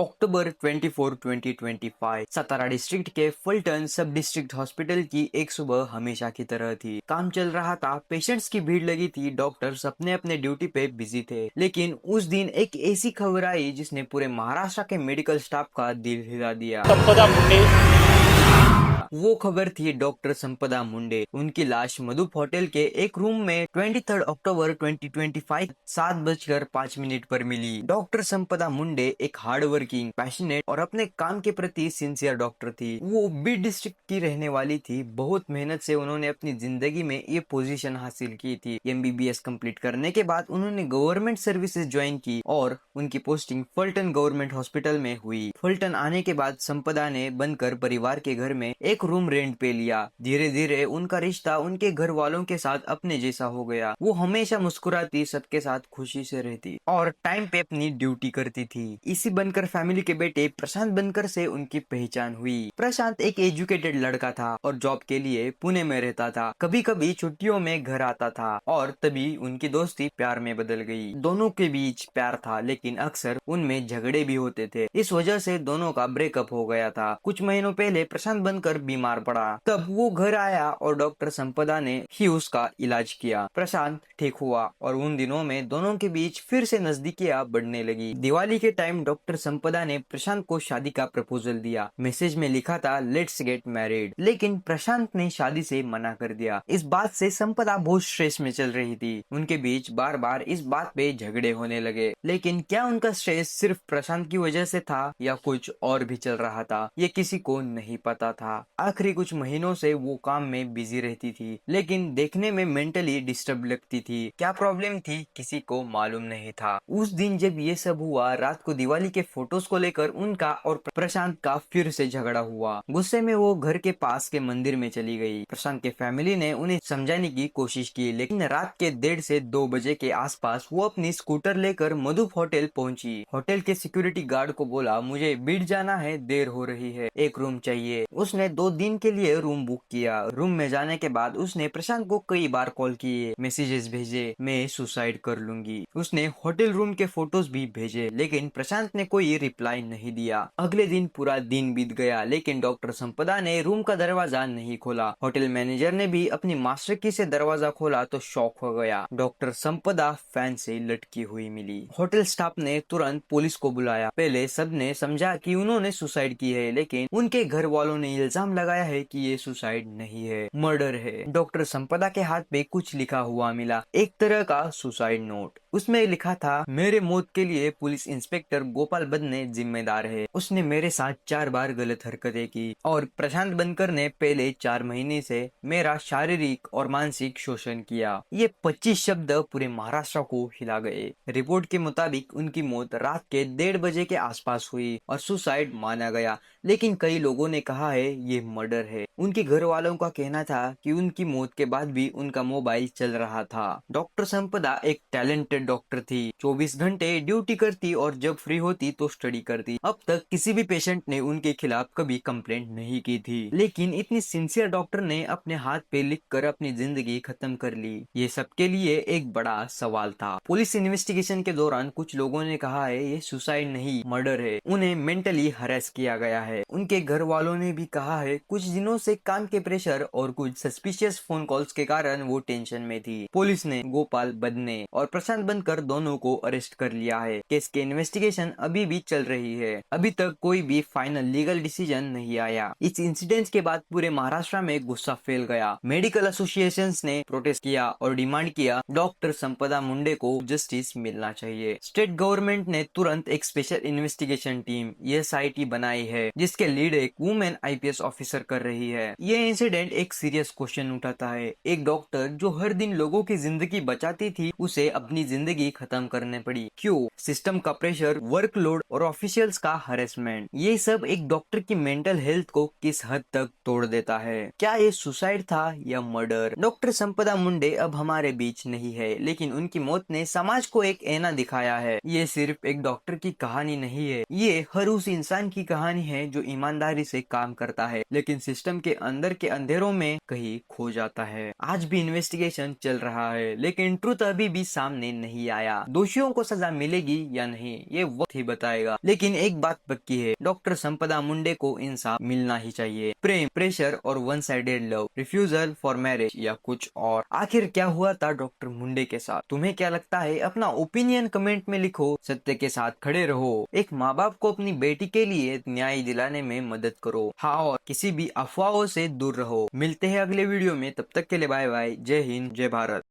अक्टूबर 24, 2025 सतारा district के Fulton सब district hospital की एक सुबह हमेशा की तरह थी। काम चल रहा था, पेशेंट्स की भीड़ लगी थी, डॉक्टर्स अपने अपने ड्यूटी पे बिजी थे। लेकिन उस दिन एक ऐसी खबर आई जिसने पूरे महाराष्ट्र के मेडिकल स्टाफ का दिल हिला दिया। संपदा मुंडे वो खबर थी डॉक्टर संपदा मुंडे। उनकी लाश मधुप होटल के एक रूम में 23 अक्टूबर 2025 7:05 पर मिली। डॉक्टर संपदा मुंडे एक हार्ड वर्किंग, पैशनेट और अपने काम के प्रति सिंसियर डॉक्टर थी। वो बी डिस्ट्रिक्ट की रहने वाली थी। बहुत मेहनत से उन्होंने अपनी जिंदगी में ये पोजीशन हासिल की थी। MBBS कंप्लीट करने के बाद उन्होंने गवर्नमेंट सर्विसेज ज्वाइन की और उनकी पोस्टिंग फुलटन गवर्नमेंट हॉस्पिटल में हुई। फुलटन आने के बाद संपदा ने बनकर परिवार के घर में एक रूम रेंट पे लिया। धीरे धीरे उनका रिश्ता उनके घर वालों के साथ अपने जैसा हो गया। वो हमेशा मुस्कुराती, सबके साथ खुशी से रहती और टाइम पे अपनी ड्यूटी करती थी। इसी बनकर फैमिली के बेटे प्रशांत बनकर से उनकी पहचान हुई। प्रशांत एक एजुकेटेड लड़का था और जॉब के लिए पुणे में रहता था। कभी कभी छुट्टियों में घर आता था और तभी उनकी दोस्ती प्यार में बदल गई। दोनों के बीच प्यार था, लेकिन अक्सर उनमें झगड़े भी होते थे। इस वजह से दोनों का ब्रेकअप हो गया था। कुछ महीनों पहले प्रशांत बनकर बीमार पड़ा। तब वो घर आया और डॉक्टर संपदा ने ही उसका इलाज किया। प्रशांत ठीक हुआ और उन दिनों में दोनों के बीच फिर से नजदीकियां बढ़ने लगी। दिवाली के टाइम डॉक्टर संपदा ने प्रशांत को शादी का प्रपोजल दिया। मैसेज में लिखा था लेट्स गेट मैरिड, लेकिन प्रशांत ने शादी से मना कर दिया। इस बात से संपदा बहुत स्ट्रेस में चल रही थी। उनके बीच बार बार इस बात पे झगड़े होने लगे। लेकिन क्या उनका स्ट्रेस सिर्फ प्रशांत की वजह से था या कुछ और भी चल रहा था, ये किसी को नहीं पता था। आखिरी कुछ महीनों से वो काम में बिजी रहती थी, लेकिन देखने में मेंटली डिस्टर्ब लगती थी। क्या प्रॉब्लम थी किसी को मालूम नहीं था। उस दिन जब ये सब हुआ, रात को दिवाली के फोटोज को लेकर उनका और प्रशांत का फिर से झगड़ा हुआ। गुस्से में वो घर के पास के मंदिर में चली गई। प्रशांत के फैमिली ने उन्हें समझाने की कोशिश की, लेकिन रात के 1:30 से 2 बजे के आसपास वो अपनी स्कूटर लेकर मधुप होटल पहुंची। होटल के सिक्योरिटी गार्ड को बोला मुझे बीट जाना है, देर हो रही है, एक रूम चाहिए। उसने 2 दिन के लिए रूम बुक किया। रूम में जाने के बाद उसने प्रशांत को कई बार कॉल किए, मैसेजेस भेजे, मैं सुसाइड कर लूंगी। उसने होटल रूम के फोटोज भी भेजे, लेकिन प्रशांत ने कोई रिप्लाई नहीं दिया। अगले दिन पूरा दिन बीत गया, लेकिन डॉक्टर संपदा ने रूम का दरवाजा नहीं खोला। होटल मैनेजर ने भी अपनी मास्टर की से दरवाजा खोला तो शॉक हो गया। डॉक्टर संपदा फैन से लटकी हुई मिली। होटल स्टाफ ने तुरंत पुलिस को बुलाया। पहले सबने समझा कि उन्होंने सुसाइड की है, लेकिन उनके घर वालों ने इल्जाम लगाया है कि ये सुसाइड नहीं है, मर्डर है। डॉक्टर संपदा के हाथ पे कुछ लिखा हुआ मिला, एक तरह का सुसाइड नोट। उसमें लिखा था मेरे मौत के लिए पुलिस इंस्पेक्टर गोपाल बदने जिम्मेदार है। उसने मेरे साथ 4 बार गलत हरकतें की और प्रशांत बनकर ने पहले 4 महीने से मेरा शारीरिक और मानसिक शोषण किया। ये 25 शब्द पूरे महाराष्ट्र को हिला गए। रिपोर्ट के मुताबिक उनकी मौत रात के 1:30 बजे के आसपास हुई और सुसाइड माना गया, लेकिन कई लोगों ने कहा है ये मर्डर है। उनके घर वालों का कहना था कि उनकी मौत के बाद भी उनका मोबाइल चल रहा था। डॉक्टर संपदा एक टैलेंटेड डॉक्टर थी, 24 घंटे ड्यूटी करती और जब फ्री होती तो स्टडी करती। अब तक किसी भी पेशेंट ने उनके खिलाफ कभी कंप्लेंट नहीं की थी, लेकिन इतनी सिंसियर डॉक्टर ने अपने हाथ पे लिख कर अपनी जिंदगी खत्म कर ली। ये सबके लिए एक बड़ा सवाल था। पुलिस इन्वेस्टिगेशन के दौरान कुछ लोगों ने कहा है ये सुसाइड नहीं, मर्डर है। उन्हें मेंटली हरेस किया गया है। उनके घर वालों ने भी कहा है कुछ दिनों से काम के प्रेशर और कुछ सस्पिशियस फोन कॉल्स के कारण वो टेंशन में थी। पुलिस ने गोपाल बदने और प्रशांत बनकर दोनों को अरेस्ट कर लिया है। केस की इन्वेस्टिगेशन अभी भी चल रही है। अभी तक कोई भी फाइनल लीगल डिसीजन नहीं आया। इस इंसिडेंट के बाद पूरे महाराष्ट्र में गुस्सा फैल गया। मेडिकल एसोसिएशंस ने प्रोटेस्ट किया और डिमांड किया डॉक्टर संपदा मुंडे को जस्टिस मिलना चाहिए। स्टेट गवर्नमेंट ने तुरंत एक स्पेशल इन्वेस्टिगेशन टीम SIT बनाई है, जिसके लीड एक वुमेन IPS ऑफिसर कर रही है। ये इंसिडेंट एक सीरियस क्वेश्चन उठाता है। एक डॉक्टर जो हर दिन लोगों की जिंदगी बचाती थी, उसे अपनी जिंदगी खत्म करने पड़ी। क्यों? सिस्टम का प्रेशर, वर्कलोड और ऑफिशियल्स का हरेसमेंट, ये सब एक डॉक्टर की मेंटल हेल्थ को किस हद तक तोड़ देता है। क्या ये सुसाइड था या मर्डर? डॉक्टर संपदा मुंडे अब हमारे बीच नहीं है, लेकिन उनकी मौत ने समाज को एक ऐना दिखाया है। ये सिर्फ एक डॉक्टर की कहानी नहीं है, ये हर उस इंसान की कहानी है जो ईमानदारी से काम करता है, लेकिन सिस्टम के अंदर के अंधेरों में कहीं खो जाता है। आज भी इन्वेस्टिगेशन चल रहा है, लेकिन ट्रुथ अभी भी सामने नहीं आया। दोषियों को सजा मिलेगी या नहीं ये वक्त ही बताएगा। लेकिन एक बात पक्की है, डॉक्टर संपदा मुंडे को इंसाफ मिलना ही चाहिए। प्रेम, प्रेशर और one sided love, refusal for marriage या कुछ और, आखिर क्या हुआ था डॉक्टर मुंडे के साथ? तुम्हें क्या लगता है? अपना ओपिनियन कमेंट में लिखो। सत्य के साथ खड़े रहो। एक माँ बाप को अपनी बेटी के लिए न्याय दिलाने में मदद करो। हाँ, और किसी भी अफवाहों से दूर रहो। मिलते हैं अगले वीडियो में, तब तक के लिए बाय बाय। जय हिंद, जय भारत।